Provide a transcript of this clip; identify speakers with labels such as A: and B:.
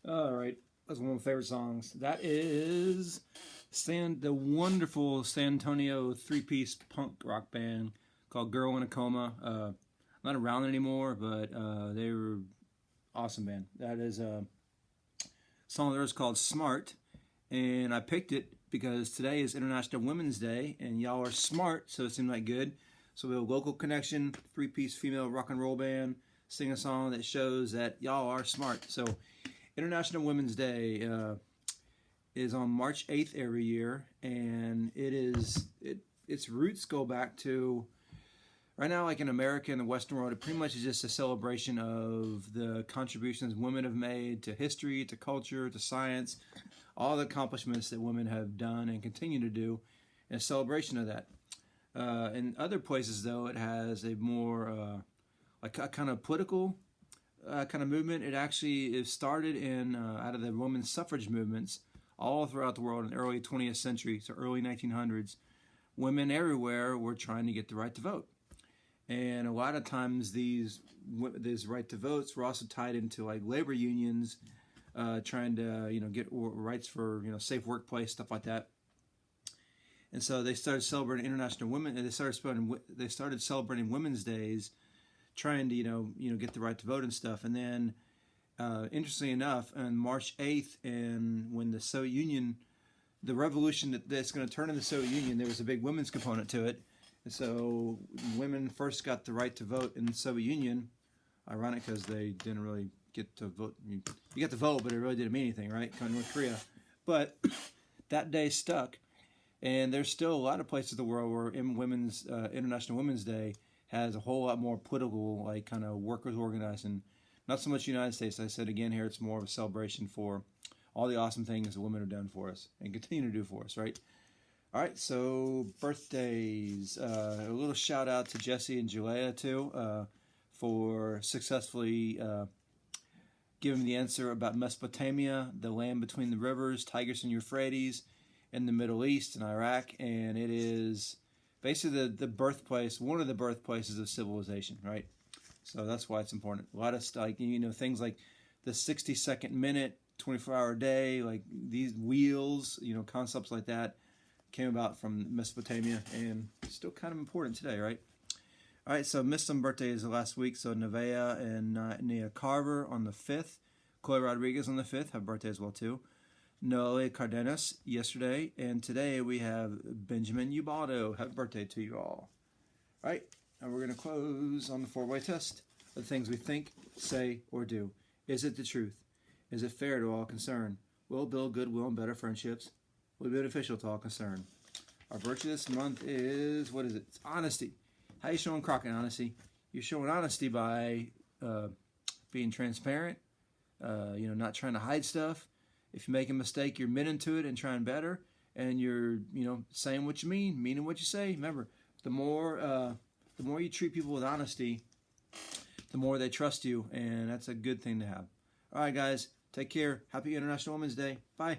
A: All right, that's one of my favorite songs. That is the wonderful San Antonio three-piece punk rock band called Girl in a Coma. Not around anymore, but they were awesome band. That is a song of theirs called Smart, and I picked it because today is International Women's Day, and y'all are smart, so it seemed like good. So we have a local connection, three-piece female rock and roll band, sing a song that shows that y'all are smart. So International Women's Day is on March 8th every year, and its roots go back to right now, like in America and the Western world. It pretty much is just a celebration of the contributions women have made to history, to culture, to science, all the accomplishments that women have done and continue to do, and a celebration of that. In other places, though, it has a more like a kind of political kind of movement. It actually is started in out of the women's suffrage movements all throughout the world in the early 20th century, so early 1900s. Women everywhere were trying to get the right to vote, and a lot of times these right to votes were also tied into like labor unions, trying to get rights for safe workplace, stuff like that. And so they started celebrating International Women, and they started celebrating Women's Days, trying to get the right to vote and stuff. And then interestingly enough, on March 8th, and when the Soviet Union, the revolution that's going to turn into the Soviet Union, there was a big women's component to it. And so women first got the right to vote in the Soviet Union. Ironic, because they didn't really get to vote. You got to vote, but it really didn't mean anything, right? Kind of North Korea. But that day stuck. And there's still a lot of places in the world where International Women's Day has a whole lot more political, like kind of workers organizing. Not so much the United States. As I said again here, it's more of a celebration for all the awesome things that women have done for us and continue to do for us, right? All right, so birthdays. A little shout out to Jesse and Julia too for successfully giving the answer about Mesopotamia, the land between the rivers, Tigris and Euphrates, in the Middle East and Iraq, and it is basically the birthplace, one of the birthplaces of civilization, right? So that's why it's important. A lot of things like the 60-second minute, 24-hour day, like these wheels, concepts like that came about from Mesopotamia and still kind of important today, right? All right, so missed some birthdays last week. So Nevaeh and Nia Carver on the 5th. Chloe Rodriguez on the 5th have birthday as well too. Noelle Cardenas yesterday, and today we have Benjamin Ubaldo. Happy birthday to you all. All right, and we're going to close on the four-way test of the things we think, say, or do. Is it the truth? Is it fair to all concerned? Will it build goodwill and better friendships? Will it be beneficial to all concerned? Our virtue this month is, what is it? It's honesty. How are you showing Crockett honesty? You're showing honesty by being transparent, not trying to hide stuff. If you make a mistake, you're admitting to it and trying better, and you're saying what you mean, meaning what you say. Remember, the more you treat people with honesty, the more they trust you, and that's a good thing to have. All right, guys, take care. Happy International Women's Day. Bye.